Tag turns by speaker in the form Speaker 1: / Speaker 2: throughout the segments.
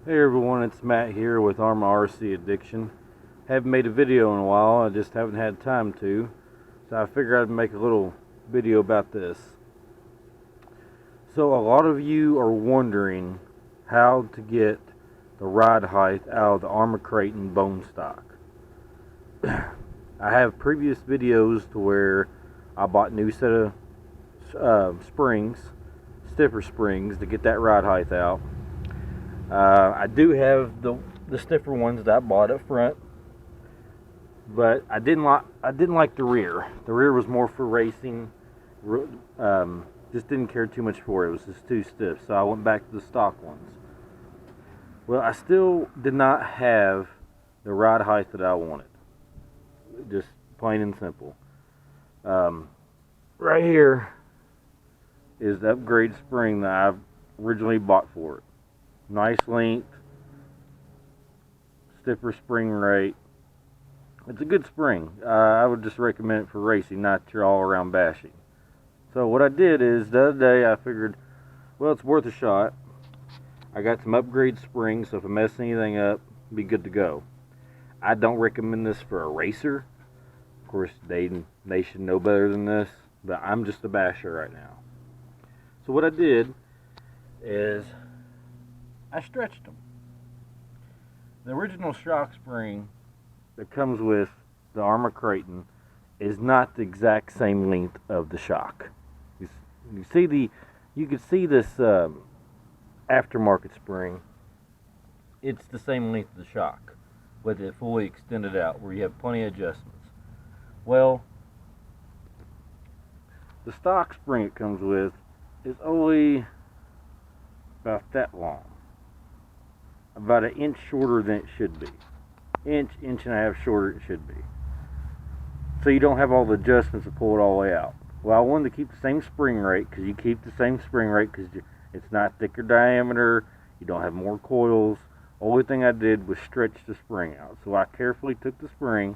Speaker 1: Hey everyone, it's Matt here with Arrma RC Addiction. Haven't made a video in a while, I just haven't had time to. So I figured I'd make a little video about this. So a lot of you are wondering how to get the ride height out of the Arrma Kraton bone stock. I have previous videos to where I bought a new set of springs, stiffer springs, to get that ride height out. I do have the stiffer ones that I bought up front, but I didn't like the rear. The rear was more for racing. Just didn't care too much for it. It was just too stiff, so I went back to the stock ones. Well, I still did not have the ride height that I wanted. Just plain and simple. Right here is the upgrade spring that I originally bought for it. Nice length, stiffer spring rate. It's a good spring. I would just recommend it for racing, not your all-around bashing. So what I did is, the other day I figured, well, it's worth a shot. I got some upgrade springs, so if I mess anything up, be good to go. I don't recommend this for a racer. Of course, they should know better than this, but I'm just a basher right now. So what I did is I stretched them. The original shock spring that comes with the Arrma Kraton is not the exact same length of the shock. You can see this aftermarket spring. It's the same length of the shock, with it fully extended out, where you have plenty of adjustments. Well, the stock spring it comes with is only about that long. About an inch shorter than it should be. Inch and a half shorter it should be. So you don't have all the adjustments to pull it all the way out. Well, I wanted to keep the same spring rate, because you keep the same spring rate because it's not thicker diameter, you don't have more coils. Only thing I did was stretch the spring out. So I carefully took the spring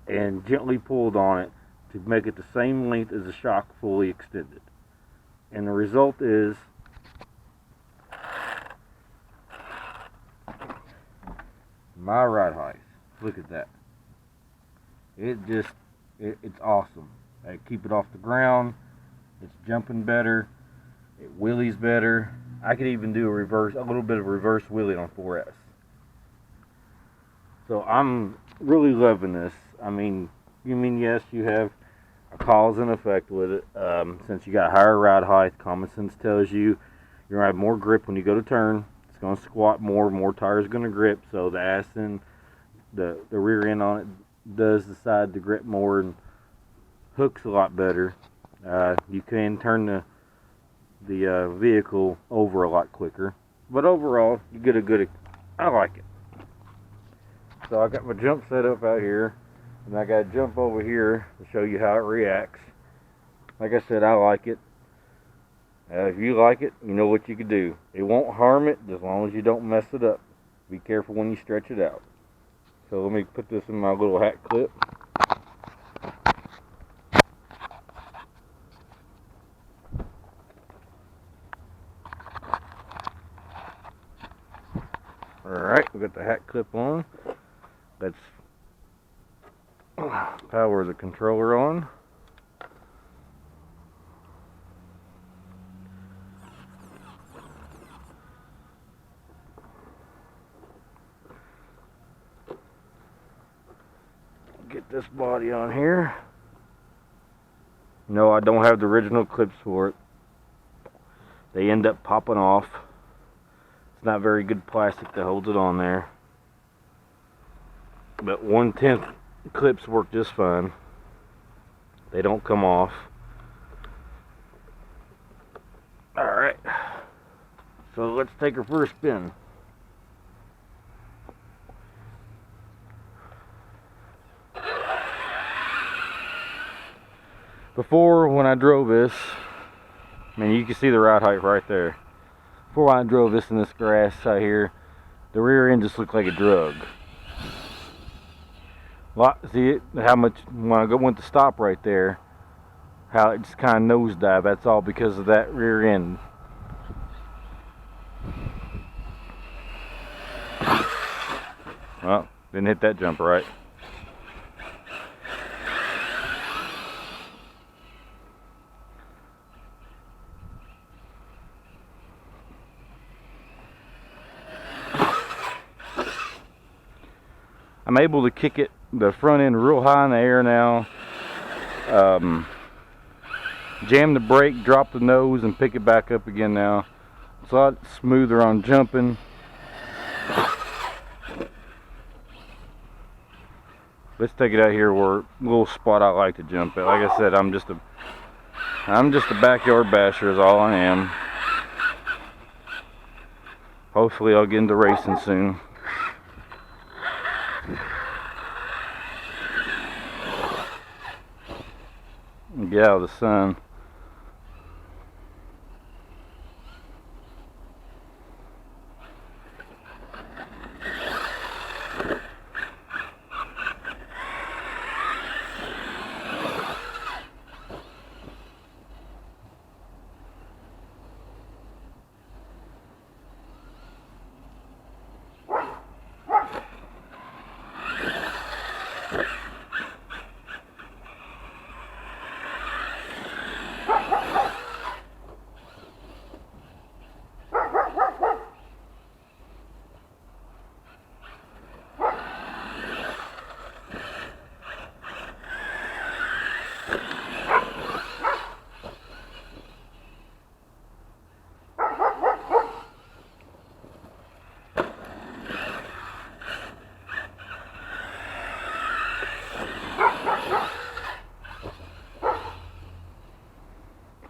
Speaker 1: and gently pulled on it to make it the same length as the shock fully extended. And the result is my ride height. Look at that. It's awesome. I keep it off the ground. It's jumping better. It wheelies better. I could even do a little bit of reverse wheelie on 4S. So I'm really loving this. Yes, you have a cause and effect with it. Since you got higher ride height, common sense tells you you're gonna have more grip when you go to turn. It's gonna squat more tires gonna grip, so the ass and the rear end on it does decide to grip more and hooks a lot better. You can turn the vehicle over a lot quicker, but overall you get I like it. So I got my jump set up out here, and I got to jump over here to show you how it reacts. Like I said, I like it. If you like it, you know what you can do. It won't harm it as long as you don't mess it up. Be careful when you stretch it out. So let me put this in my little hat clip. Alright, we got the hat clip on. Let's power the controller on. Get this body on here. No, I don't have the original clips for it. They end up popping off. It's not very good plastic that holds it on there. But 1/10 clips work just fine. They don't come off. Alright. So let's take our first spin. Before, when I drove this, you can see the ride height right there. Before, when I drove this in this grass out here, the rear end just looked like a drug. See how much, when I went to stop right there, how it just kind of nosedive. That's all because of that rear end. Well, didn't hit that jump right. I'm able to kick it, the front end, real high in the air now. Jam the brake, drop the nose, and pick it back up again now. It's a lot smoother on jumping. Let's take it out here where a little spot I like to jump at. Like I said, I'm just a backyard basher is all I am. Hopefully I'll get into racing soon. Get out of the sun.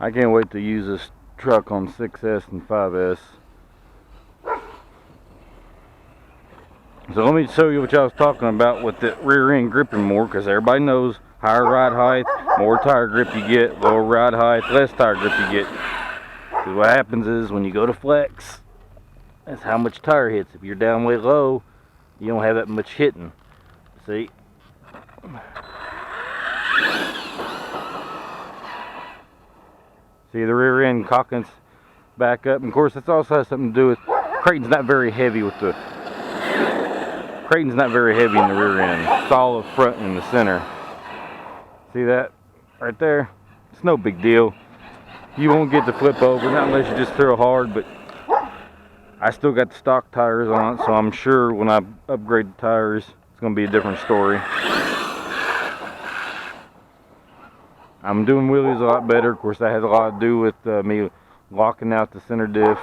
Speaker 1: I can't wait to use this truck on 6S and 5S. So let me show you what I was talking about with the rear end gripping more, because everybody knows higher ride height, more tire grip you get, lower ride height, less tire grip you get. Because what happens is when you go to flex, that's how much tire hits. If you're down way low, you don't have that much hitting. See? See the rear end cocking back up, and of course this also has something to do with Kraton's not very heavy with the Kraton's not very heavy in the rear end. It's all up front and in the center. See that right there? It's no big deal. You won't get the flip over, not unless you just throw hard, but I still got the stock tires on it, so I'm sure when I upgrade the tires, it's going to be a different story. I'm doing wheelies a lot better. Of course, that has a lot to do with me locking out the center diff.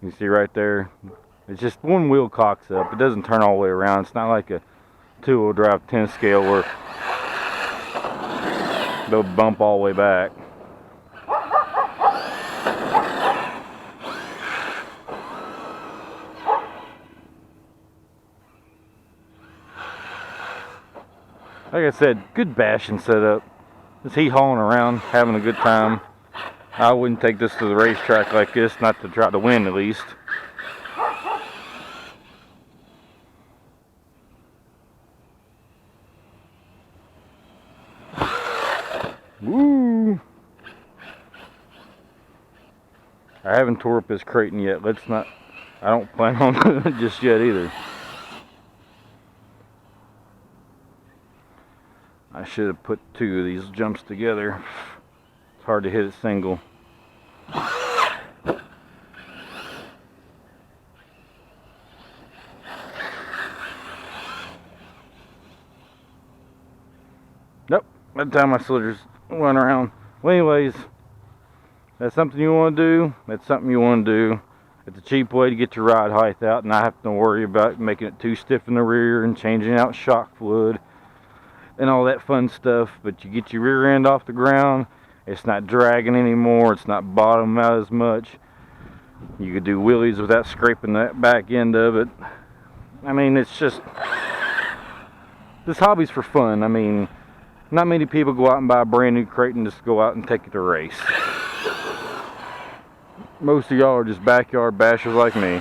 Speaker 1: You see right there, it's just one wheel cocks up. It doesn't turn all the way around. It's not like a two-wheel drive 10 scale where they'll bump all the way back. Like I said, good bashing setup. Just he hauling around, having a good time. I wouldn't take this to the racetrack like this, not to try to win at least. Woo! I haven't tore up this Kraton yet. Let's not. I don't plan on doing it just yet either. I should have put two of these jumps together. It's hard to hit it single. Nope, by the time my cylinders run around. Well, anyways, that's something you want to do. That's something you want to do. It's a cheap way to get your ride height out and not have to worry about making it too stiff in the rear and changing out shock fluid and all that fun stuff. But you get your rear end off the ground, it's not dragging anymore, it's not bottoming out as much. You could do wheelies without scraping that back end of it. I mean, it's just, this hobby's for fun. I mean, not many people go out and buy a brand new Kraton just to go out and take it to race. Most of y'all are just backyard bashers like me.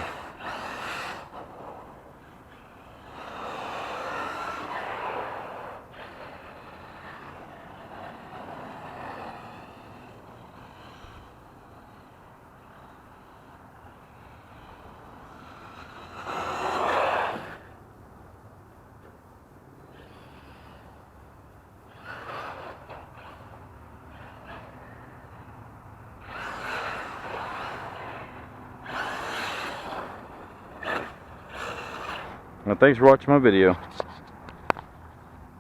Speaker 1: Well, thanks for watching my video.